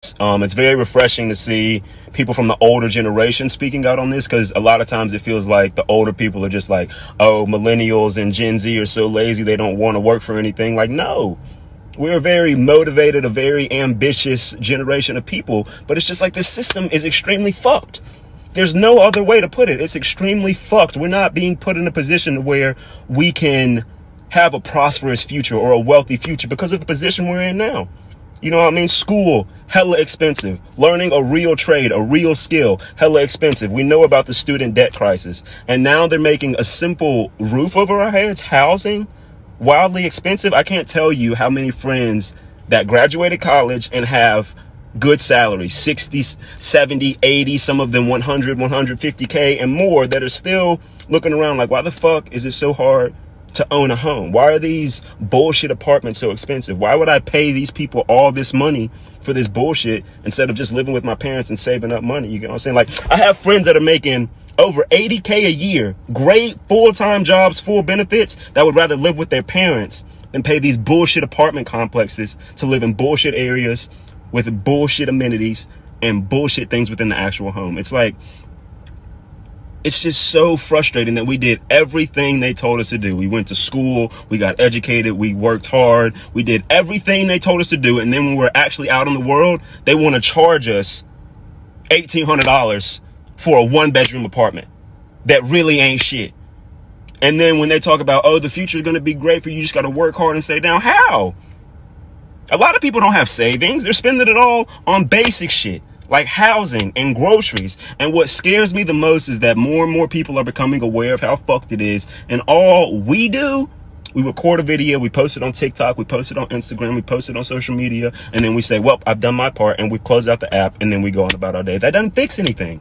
It's very refreshing to see people from the older generation speaking out on this, because a lot of times it feels like the older people are just like, oh, millennials and Gen Z are so lazy they don't want to work for anything. Like, no, we're a very motivated, a very ambitious generation of people, but it's just like this system is extremely fucked. There's no other way to put it. It's extremely fucked. We're not being put in a position where we can have a prosperous future or a wealthy future because of the position we're in now. You know what I mean? School, hella expensive. Learning a real trade, a real skill, hella expensive. We know about the student debt crisis. And now they're making a simple roof over our heads, housing, wildly expensive. I can't tell you how many friends that graduated college and have good salaries, 60, 70, 80, some of them 100, 150K and more, that are still looking around like, why the fuck is it so hard to own a home? Why are these bullshit apartments so expensive? Why would I pay these people all this money for this bullshit instead of just living with my parents and saving up money? You get what I'm saying? Like, I have friends that are making over 80K a year, great full-time jobs, full benefits, that would rather live with their parents than pay these bullshit apartment complexes to live in bullshit areas with bullshit amenities and bullshit things within the actual home. It's like, it's just so frustrating that we did everything they told us to do. We went to school, we got educated, we worked hard, we did everything they told us to do. And then when we're actually out in the world, they want to charge us $1,800 for a 1-bedroom apartment that really ain't shit. And then when they talk about, oh, the future is going to be great for you, you just got to work hard and stay down. How? A lot of people don't have savings. They're spending it all on basic shit like housing and groceries. And what scares me the most is that more and more people are becoming aware of how fucked it is. And all we do, we record a video, we post it on TikTok, we post it on Instagram, we post it on social media, and then we say, well, I've done my part, and we close out the app, and then we go on about our day. That doesn't fix anything.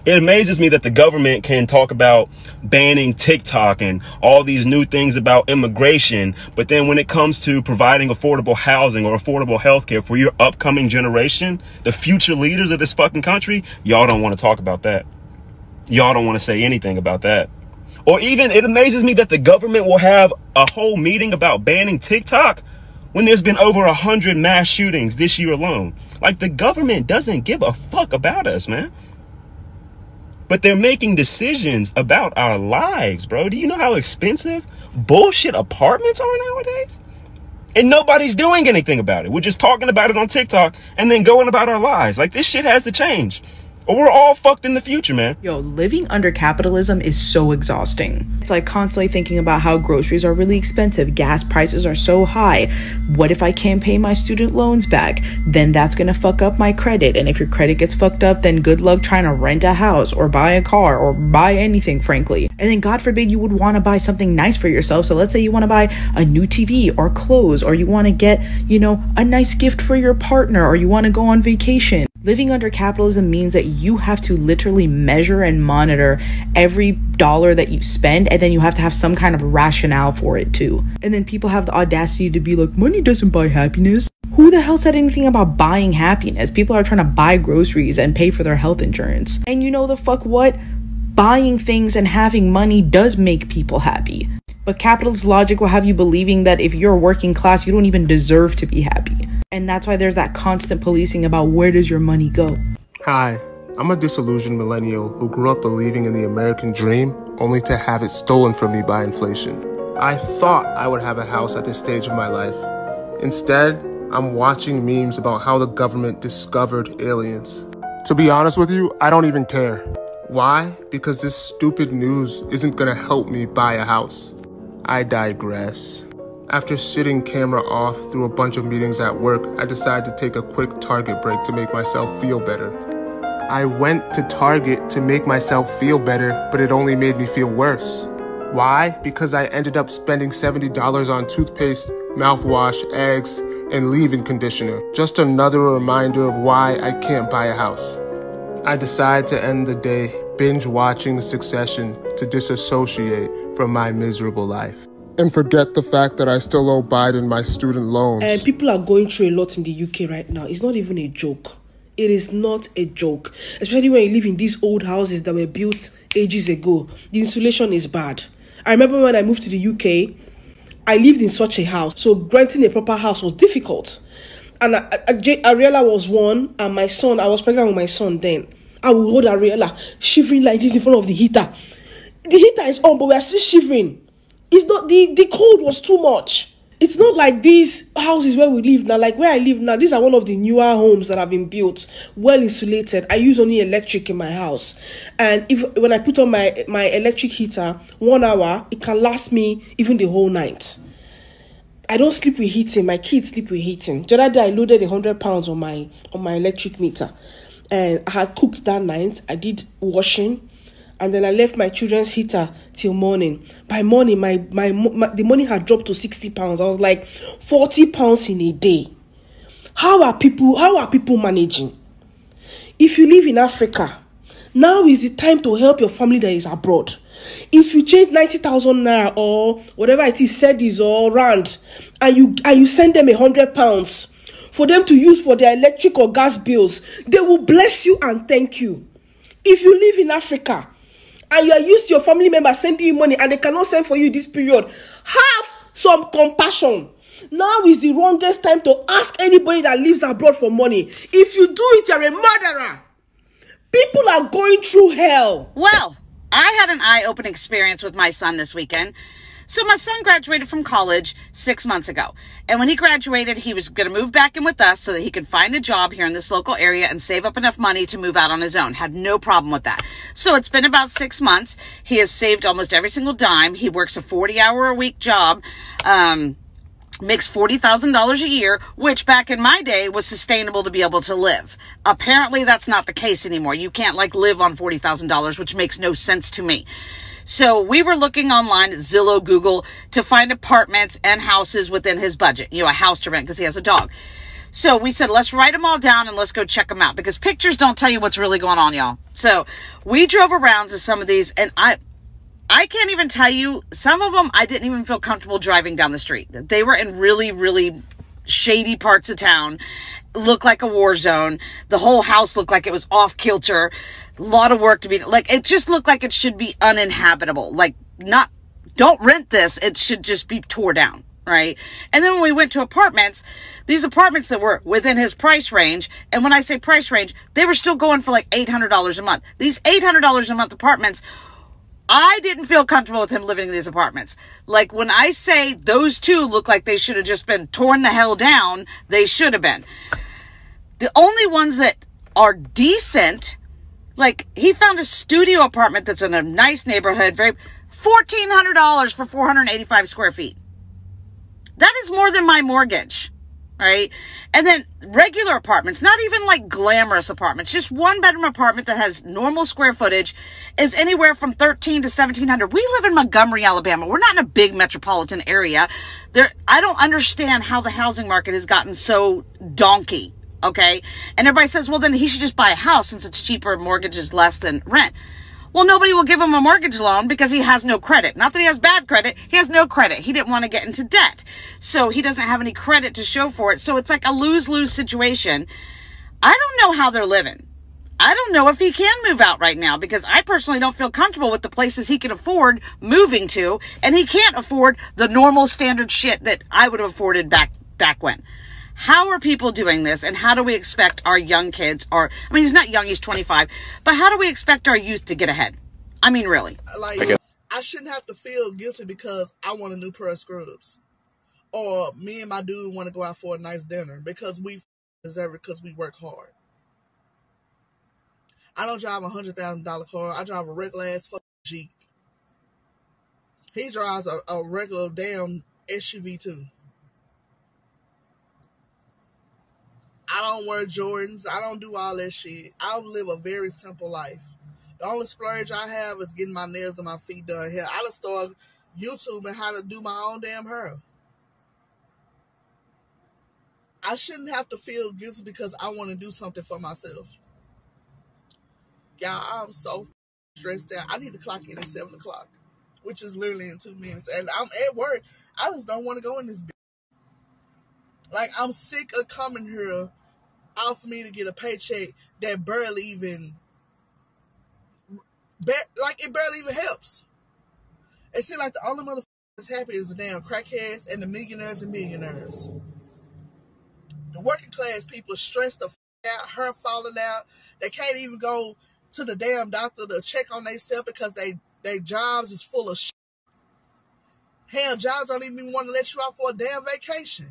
It amazes me that the government can talk about banning TikTok and all these new things about immigration, but then when it comes to providing affordable housing or affordable healthcare for your upcoming generation, the future leaders of this fucking country, y'all don't want to talk about that. Y'all don't want to say anything about that. Or even, it amazes me that the government will have a whole meeting about banning TikTok when there's been over 100 mass shootings this year alone. Like, the government doesn't give a fuck about us, man. But they're making decisions about our lives, bro. Do you know how expensive bullshit apartments are nowadays? And nobody's doing anything about it. We're just talking about it on TikTok and then going about our lives. Like, this shit has to change, or we're all fucked in the future, man. Yo, living under capitalism is so exhausting. It's like constantly thinking about how groceries are really expensive, gas prices are so high. What if I can't pay my student loans back? Then that's gonna fuck up my credit. And if your credit gets fucked up, then good luck trying to rent a house or buy a car or buy anything, frankly. And then God forbid you would want to buy something nice for yourself. So let's say you want to buy a new TV or clothes, or you want to get, you know, a nice gift for your partner, or you want to go on vacation. Living under capitalism means that you have to literally measure and monitor every dollar that you spend, and then you have to have some kind of rationale for it too. And then people have the audacity to be like, money doesn't buy happiness. Who the hell said anything about buying happiness? People are trying to buy groceries and pay for their health insurance. And you know the fuck what? Buying things and having money does make people happy. But capitalist logic will have you believing that if you're working class, you don't even deserve to be happy. And that's why there's that constant policing about where does your money go. Hi, I'm a disillusioned millennial who grew up believing in the American dream only to have it stolen from me by inflation. I thought I would have a house at this stage of my life. Instead, I'm watching memes about how the government discovered aliens. To be honest with you, I don't even care. Why? Because this stupid news isn't gonna help me buy a house. I digress. After sitting camera off through a bunch of meetings at work, I decided to take a quick Target break to make myself feel better. I went to Target to make myself feel better, but it only made me feel worse. Why? Because I ended up spending $70 on toothpaste, mouthwash, eggs, and leave-in conditioner. Just another reminder of why I can't buy a house. I decided to end the day binge watching Succession to disassociate from my miserable life. And forget the fact that I still owe Biden my student loans. People are going through a lot in the UK right now. It's not even a joke. It is not a joke. Especially when you live in these old houses that were built ages ago. The insulation is bad. I remember when I moved to the UK, I lived in such a house. So renting a proper house was difficult. And Ariella was one, and my son, I was pregnant with my son then. I will hold Ariella shivering like this in front of the heater. The heater is on, but we are still shivering. It's not, the cold was too much. It's not like these houses where we live now. Like where I live now, these are one of the newer homes that have been built, well insulated. I use only electric in my house, and when I put on my electric heater, 1 hour, it can last me even the whole night. I don't sleep with heating. My kids sleep with heating. The other day, I loaded 100 pounds on my electric meter, and I had cooked that night. I did washing, and then I left my children's heater till morning. By morning, the money had dropped to 60 pounds. I was like, 40 pounds in a day. How are people managing? If you live in Africa, now is the time to help your family that is abroad. If you change 90,000 naira or whatever it is, cedis or rand, and you send them 100 pounds for them to use for their electric or gas bills, they will bless you and thank you. If you live in Africa and you are used to your family members sending you money and they cannot send for you this period, have some compassion. Now is the wrongest time to ask anybody that lives abroad for money. If you do it, you're a murderer. People are going through hell. Well, I had an eye-opening experience with my son this weekend. So my son graduated from college 6 months ago. And when he graduated, he was going to move back in with us so that he could find a job here in this local area and save up enough money to move out on his own. Had no problem with that. So it's been about 6 months. He has saved almost every single dime. He works a 40-hour-a-week job. Makes $40,000 a year, which back in my day was sustainable to be able to live. Apparently that's not the case anymore. You can't live on $40,000, which makes no sense to me. So we were looking online at Zillow, Google to find apartments and houses within his budget, a house to rent because he has a dog. So we said, let's write them all down and let's go check them out because pictures don't tell you what's really going on, y'all. So we drove around to some of these and I can't even tell you, some of them I didn't even feel comfortable driving down the street. They were in really, really shady parts of town, looked like a war zone. The whole house looked like it was off kilter. A lot of work to be, it just looked like it should be uninhabitable. Don't rent this. It should just be tore down, right? And then when we went to apartments, these apartments that were within his price range, and when I say price range, they were still going for $800 a month. These $800 a month apartments, I didn't feel comfortable with him living in these apartments. When I say those two look like they should have just been torn the hell down, they should have been. The only ones that are decent, he found a studio apartment that's in a nice neighborhood, $1,400 for 485 square feet. That is more than my mortgage, right? And then regular apartments, not even glamorous apartments, just 1-bedroom apartment that has normal square footage is anywhere from $1,300 to $1,700. We live in Montgomery, Alabama. We're not in a big metropolitan area. I don't understand how the housing market has gotten so donkey, okay? And everybody says, well, then he should just buy a house since it's cheaper, mortgage is less than rent. Well, nobody will give him a mortgage loan because he has no credit. Not that he has bad credit. He has no credit. He didn't want to get into debt. So he doesn't have any credit to show for it. So it's like a lose-lose situation. I don't know how they're living. I don't know if he can move out right now because I personally don't feel comfortable with the places he can afford moving to. And he can't afford the normal standard shit that I would have afforded back when. How are people doing this, and how do we expect our young kids, he's not young, he's 25, but how do we expect our youth to get ahead? Really. I shouldn't have to feel guilty because I want a new pair of scrubs. Or me and my dude want to go out for a nice dinner because we deserve it because we work hard. I don't drive a $100,000 car. I drive a regular ass fucking Jeep. He drives a regular damn SUV too. I don't wear Jordans. I don't do all that shit. I live a very simple life. The only splurge I have is getting my nails and my feet done here. I just started YouTubing how to do my own damn hair. I shouldn't have to feel guilty because I want to do something for myself. Y'all, I'm so stressed out. I need to clock in at 7 o'clock, which is literally in 2 minutes. And I'm at work. I just don't want to go in this bitch. I'm sick of coming here out for me to get a paycheck that barely even, it barely even helps. It seems like the only motherfuckers that's happy is the damn crackheads and the millionaires and millionaires. The working class people stressed the out, her falling out. They can't even go to the damn doctor to check on themselves because they jobs is full of shit. Hell, jobs don't even want to let you out for a damn vacation.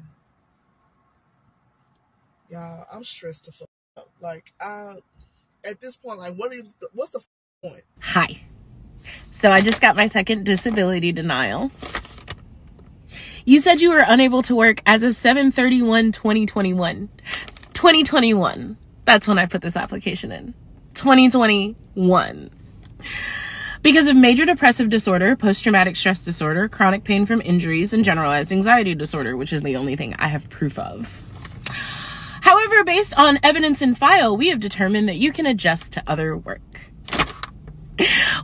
Y'all, I'm stressed the fuck out. Like, at this point, like, what's the point? Hi. So I just got my second disability denial. You said you were unable to work as of 7/31/2021. 2021. That's when I put this application in. 2021. Because of major depressive disorder, post-traumatic stress disorder, chronic pain from injuries, and generalized anxiety disorder, which is the only thing I have proof of. However, based on evidence in file, we have determined that you can adjust to other work.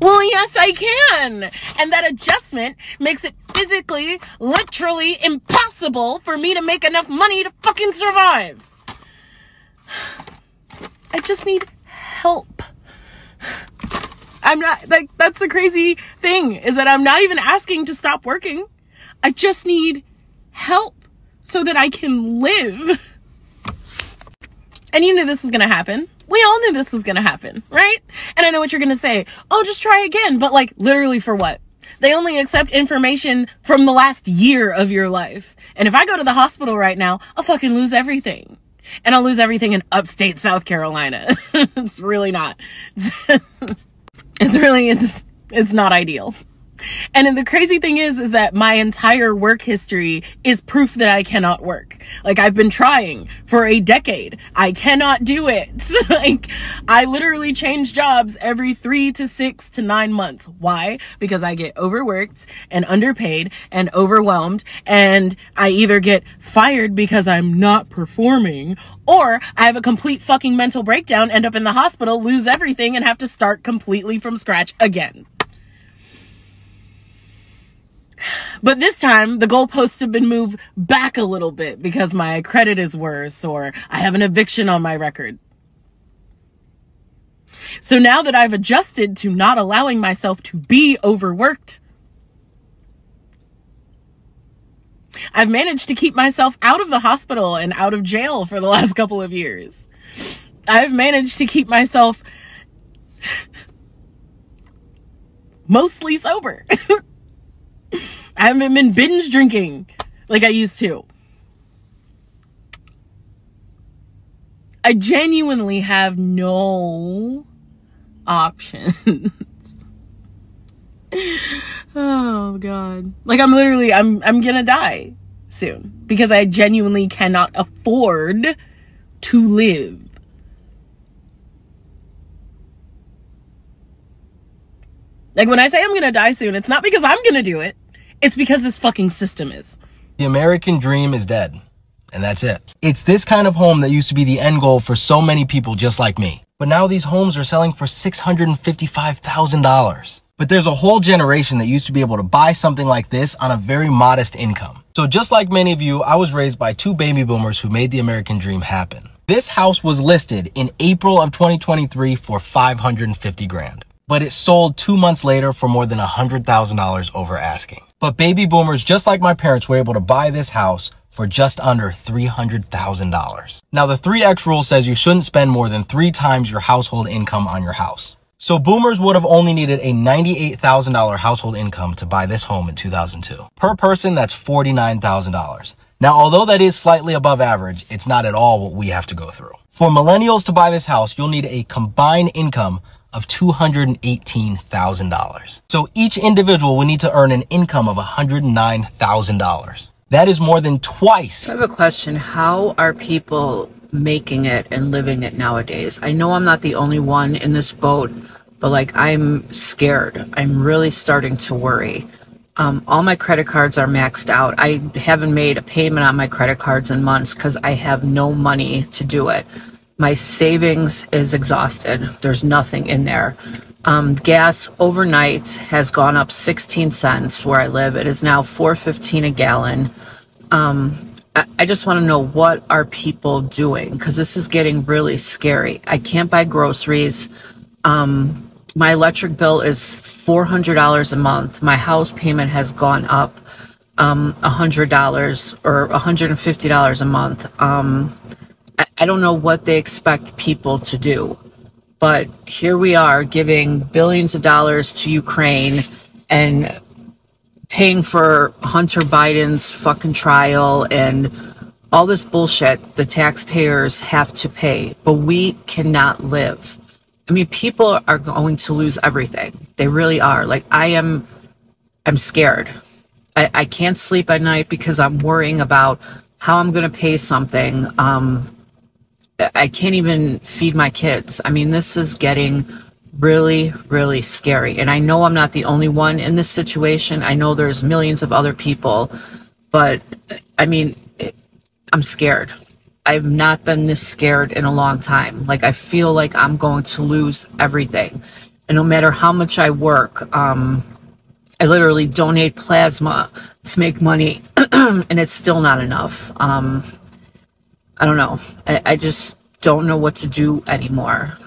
Well, yes, I can. And that adjustment makes it physically, literally impossible for me to make enough money to fucking survive. I just need help. I'm not, like, that's the crazy thing, is that I'm not even asking to stop working. I just need help so that I can live. And you knew this was going to happen. We all knew this was going to happen, right? And I know what you're going to say. Oh, just try again. But like, literally for what? They only accept information from the last year of your life. And if I go to the hospital right now, I'll fucking lose everything. And I'll lose everything in upstate South Carolina. It's really not. It's not ideal. And then the crazy thing is that my entire work history is proof that I cannot work. Like, I've been trying for a decade. I cannot do it. Like, I literally change jobs every 3 to 6 to 9 months. Why? Because I get overworked and underpaid and overwhelmed, and I either get fired because I'm not performing, or I have a complete fucking mental breakdown, end up in the hospital, lose everything, and have to start completely from scratch again. But this time, the goalposts have been moved back a little bit because my credit is worse, or I have an eviction on my record. So now that I've adjusted to not allowing myself to be overworked, I've managed to keep myself out of the hospital and out of jail for the last couple of years. I've managed to keep myself mostly sober. I haven't been binge drinking like I used to. I genuinely have no options. Oh God. Like, I'm gonna die soon because I genuinely cannot afford to live. Like, when I say I'm gonna die soon, it's not because I'm gonna do it. It's because this fucking system is. The American dream is dead, and that's it. It's this kind of home that used to be the end goal for so many people just like me. But now these homes are selling for $655,000. But there's a whole generation that used to be able to buy something like this on a very modest income. So just like many of you, I was raised by 2 baby boomers who made the American dream happen. This house was listed in April of 2023 for $550 grand. But it sold 2 months later for more than $100,000 over asking. But baby boomers, just like my parents, were able to buy this house for just under $300,000. Now, the 3X rule says you shouldn't spend more than 3 times your household income on your house. So boomers would have only needed a $98,000 household income to buy this home in 2002. Per person, that's $49,000. Now, although that is slightly above average, it's not at all what we have to go through. For millennials to buy this house, you'll need a combined income of $218,000. So each individual will need to earn an income of $109,000. That is more than twice. I have a question. How are people making it and living it nowadays? I know I'm not the only one in this boat, but like, I'm scared. I'm really starting to worry. All my credit cards are maxed out. I haven't made a payment on my credit cards in months because I have no money to do it. My savings is exhausted. There's nothing in there. Gas overnight has gone up 16 cents where I live. It is now $4.15 a gallon. I just want to know, what are people doing? Because this is getting really scary. I can't buy groceries. My electric bill is $400 a month. My house payment has gone up. $100 or $150 a month. I don't know what they expect people to do, but here we are giving billions of dollars to Ukraine and paying for Hunter Biden's fucking trial and all this bullshit the taxpayers have to pay, but we cannot live. I mean, people are going to lose everything. They really are. Like, I'm scared. I can't sleep at night because I'm worrying about how I'm going to pay something. I can't even feed my kids. I mean, this is getting really, really scary. And I know I'm not the only one in this situation. I know there's millions of other people, but I mean, I'm scared. I've not been this scared in a long time. Like, I feel like I'm going to lose everything. And no matter how much I work, I literally donate plasma to make money, and it's still not enough. I don't know. I just don't know what to do anymore.